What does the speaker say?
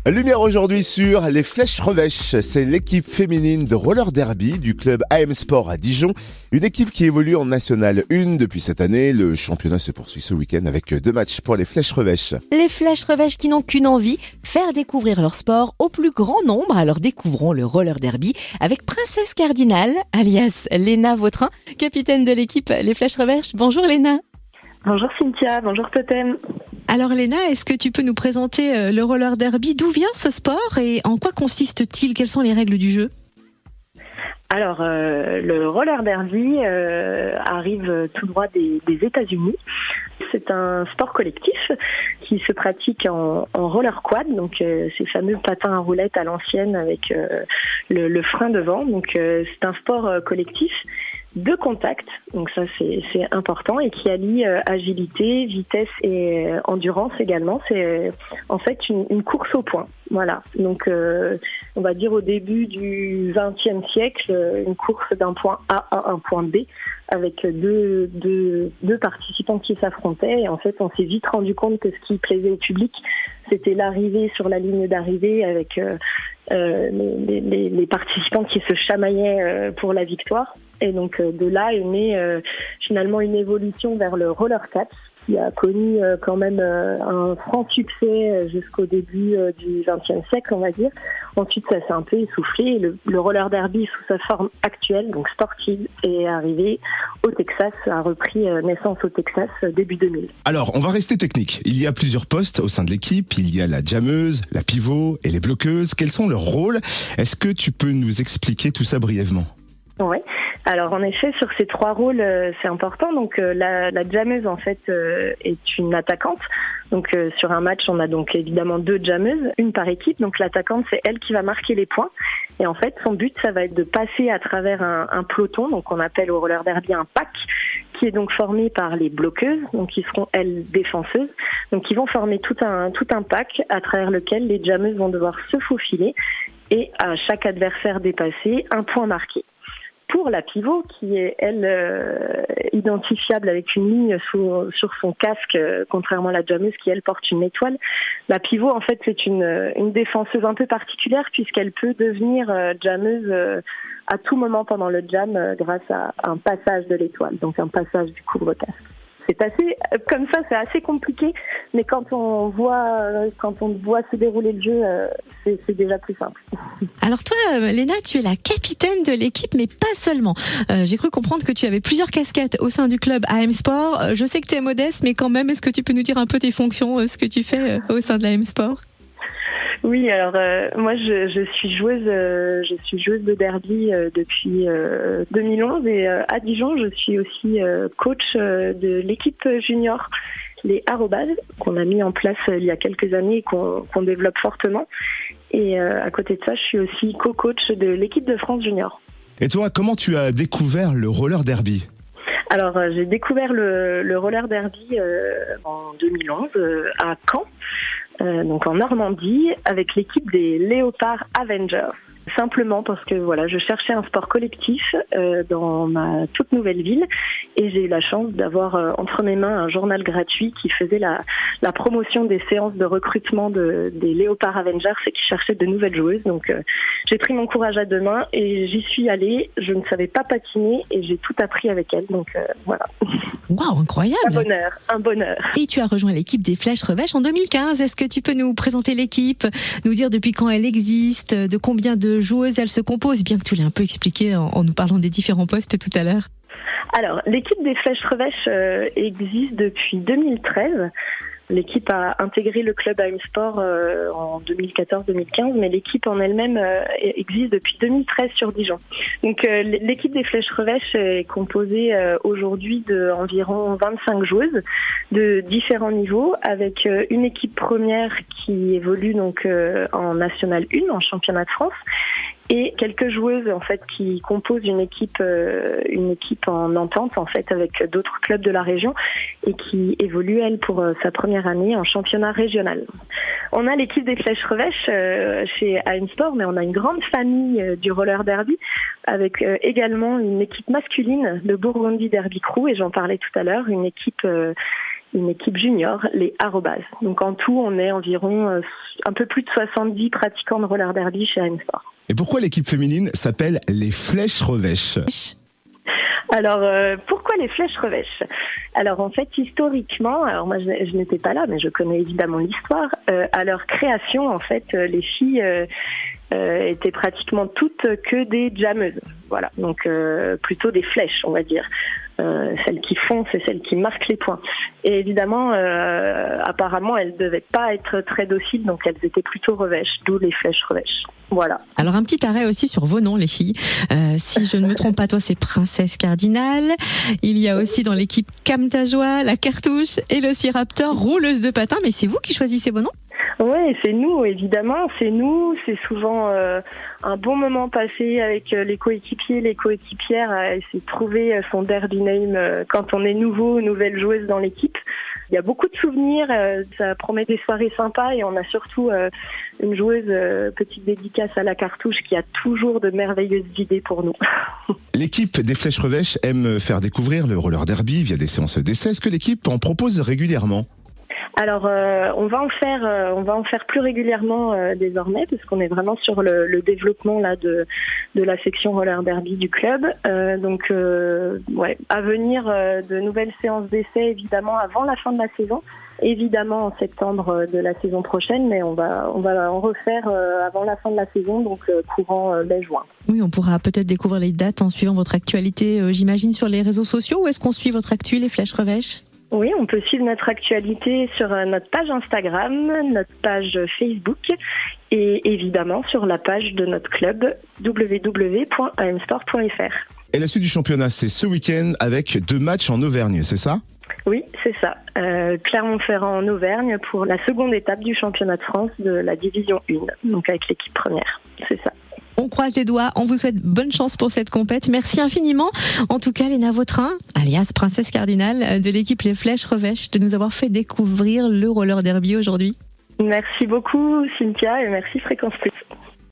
Lumière aujourd'hui sur les Flèches Revêches. C'est l'équipe féminine de roller derby du club AM Sport à Dijon. Une équipe qui évolue en National 1 depuis cette année. Le championnat se poursuit ce week-end avec 2 matchs pour les Flèches Revêches. Les Flèches Revêches qui n'ont qu'une envie, faire découvrir leur sport au plus grand nombre. Alors découvrons le roller derby avec Princesse Cardinal, alias Léna Vautrin, capitaine de l'équipe Les Flèches Revêches. Bonjour Léna. Bonjour Cynthia, bonjour Totem. Alors Léna, est-ce que tu peux nous présenter le roller derby? D'où vient ce sport et en quoi consiste-t-il? Quelles sont les règles du jeu? Alors, le roller derby arrive tout droit des États-Unis. C'est un sport collectif qui se pratique en roller quad, donc ces fameux patins à roulettes à l'ancienne avec le frein devant. Donc c'est un sport collectif de contact, donc ça c'est important, et qui allie agilité, vitesse et endurance également. C'est en fait une course au point. Voilà, donc on va dire au début du XXe siècle, une course d'un point A à un point B avec deux participants qui s'affrontaient. Et en fait, on s'est vite rendu compte que ce qui plaisait au public, c'était l'arrivée sur la ligne d'arrivée avec les participants qui se chamaillaient pour la victoire. Et donc de là est née finalement une évolution vers le roller catch, qui a connu quand même un franc succès jusqu'au début du XXe siècle, on va dire. Ensuite, ça s'est un peu essoufflé. Et le roller derby, sous sa forme actuelle, donc sportive, est arrivé au Texas, a repris naissance au Texas début 2000. Alors, on va rester technique. Il y a plusieurs postes au sein de l'équipe. Il y a la jammeuse, la pivot et les bloqueuses. Quels sont leurs rôles? Est-ce que tu peux nous expliquer tout ça brièvement? Oui. Alors en effet, sur ces 3 rôles, c'est important. Donc la jammeuse en fait est une attaquante. Donc sur un match, on a donc évidemment 2 jammeuses, une par équipe. Donc l'attaquante, c'est elle qui va marquer les points. Et en fait, son but, ça va être de passer à travers un peloton, donc on appelle au roller derby un pack, qui est donc formé par les bloqueuses, donc qui seront elles défenseuses. Donc ils vont former tout un pack à travers lequel les jammeuses vont devoir se faufiler et à chaque adversaire dépassé, un point marqué. Pour la pivot, qui est, elle, identifiable avec une ligne sur son casque, contrairement à la jammeuse qui, elle, porte une étoile. La pivot, en fait, c'est une défenseuse un peu particulière puisqu'elle peut devenir jammeuse à tout moment pendant le jam grâce à un passage de l'étoile, donc un passage du couvre-casque. C'est assez, comme ça, c'est assez compliqué, mais quand on voit se dérouler le jeu, c'est déjà plus simple. Alors toi, Léna, tu es la capitaine de l'équipe, mais pas seulement. J'ai cru comprendre que tu avais plusieurs casquettes au sein du club AM Sport. Je sais que tu es modeste, mais quand même, est-ce que tu peux nous dire un peu tes fonctions, ce que tu fais au sein de l'AM Sport? Oui, alors moi je suis joueuse de derby depuis 2011 et à Dijon je suis aussi coach de l'équipe junior, les Arrobas, qu'on a mis en place il y a quelques années et qu'on développe fortement. Et à côté de ça, je suis aussi co-coach de l'équipe de France junior. Et toi, comment tu as découvert le roller derby? Alors j'ai découvert le roller derby en 2011 à Caen. Donc en Normandie, avec l'équipe des Léopards Avengers. Simplement parce que voilà, je cherchais un sport collectif dans ma toute nouvelle ville et j'ai eu la chance d'avoir entre mes mains un journal gratuit qui faisait la promotion des séances de recrutement des Léopards Avengers et qui cherchait de nouvelles joueuses. Donc j'ai pris mon courage à 2 mains et j'y suis allée. Je ne savais pas patiner et j'ai tout appris avec elle. Donc voilà. Waouh, incroyable! Un bonheur. Et tu as rejoint l'équipe des Flèches Revêches en 2015. Est-ce que tu peux nous présenter l'équipe, nous dire depuis quand elle existe, de combien de joueuses elle se compose, bien que tu l'aies un peu expliqué en nous parlant des différents postes tout à l'heure? Alors, l'équipe des Flèches Revêches existe depuis 2013. L'équipe a intégré le club AM Sport en 2014-2015, mais l'équipe en elle-même existe depuis 2013 sur Dijon. Donc l'équipe des Flèches Revêches est composée aujourd'hui d'environ 25 joueuses de différents niveaux, avec une équipe première qui évolue donc en National 1, en championnat de France, et quelques joueuses en fait qui composent une équipe en entente en fait avec d'autres clubs de la région et qui évolue elle pour sa première année en championnat régional. On a l'équipe des Flèches Revêches chez AM Sport, mais on a une grande famille du roller derby avec également une équipe masculine, le Burgundy Derby Crew, et j'en parlais tout à l'heure, une équipe une équipe junior, les Arrobas. Donc en tout, on est environ un peu plus de 70 pratiquants de roller derby chez AM Sport. Et pourquoi l'équipe féminine s'appelle les Flèches Revêches ? Alors, pourquoi les Flèches Revêches ? Alors, en fait, historiquement, alors moi, je n'étais pas là, mais je connais évidemment l'histoire. À leur création, en fait, les filles étaient pratiquement toutes que des jammeuses. Voilà, donc plutôt des flèches, on va dire. Celles qui foncent et celles qui marquent les points. Et évidemment, apparemment, elles ne devaient pas être très dociles, donc elles étaient plutôt revêches, d'où les Flèches Revêches. Voilà. Alors un petit arrêt aussi sur vos noms, les filles. Si je ne me trompe pas, toi c'est Princesse Cardinal. Il y a aussi dans l'équipe Camtajoie, la Cartouche et l'Ociraptor, rouleuse de patins. Mais c'est vous qui choisissez vos noms ? Oui, c'est nous, évidemment, c'est nous. C'est souvent un bon moment passé avec les coéquipiers, les coéquipières à essayer de trouver son derby name quand on est nouveau, nouvelle joueuse dans l'équipe. Il y a beaucoup de souvenirs, ça promet des soirées sympas et on a surtout une joueuse, petite dédicace à la Cartouche, qui a toujours de merveilleuses idées pour nous. L'équipe des Flèches Revêches aime faire découvrir le roller derby via des séances d'essai. Est-ce que l'équipe en propose régulièrement ? Alors, on va en faire plus régulièrement désormais, parce qu'on est vraiment sur le développement là de la section roller derby du club. Donc, à venir de nouvelles séances d'essai évidemment avant la fin de la saison, évidemment en septembre de la saison prochaine, mais on va en refaire avant la fin de la saison, donc courant mai-juin. Oui, on pourra peut-être découvrir les dates en suivant votre actualité, j'imagine, sur les réseaux sociaux. Où est-ce qu'on suit votre actu, les Flèches Revêches ? Oui, on peut suivre notre actualité sur notre page Instagram, notre page Facebook et évidemment sur la page de notre club www.amsport.fr. Et la suite du championnat, c'est ce week-end avec 2 matchs en Auvergne, c'est ça ? Oui, c'est ça. Clermont-Ferrand en Auvergne pour la seconde étape du championnat de France de la division 1, donc avec l'équipe première, c'est ça. On croise les doigts, on vous souhaite bonne chance pour cette compète. Merci infiniment, en tout cas Léna Vautrin, alias Princesse Cardinal, de l'équipe Les Flèches Revêches, de nous avoir fait découvrir le roller derby aujourd'hui. Merci beaucoup Cynthia et merci Fréquence Plus.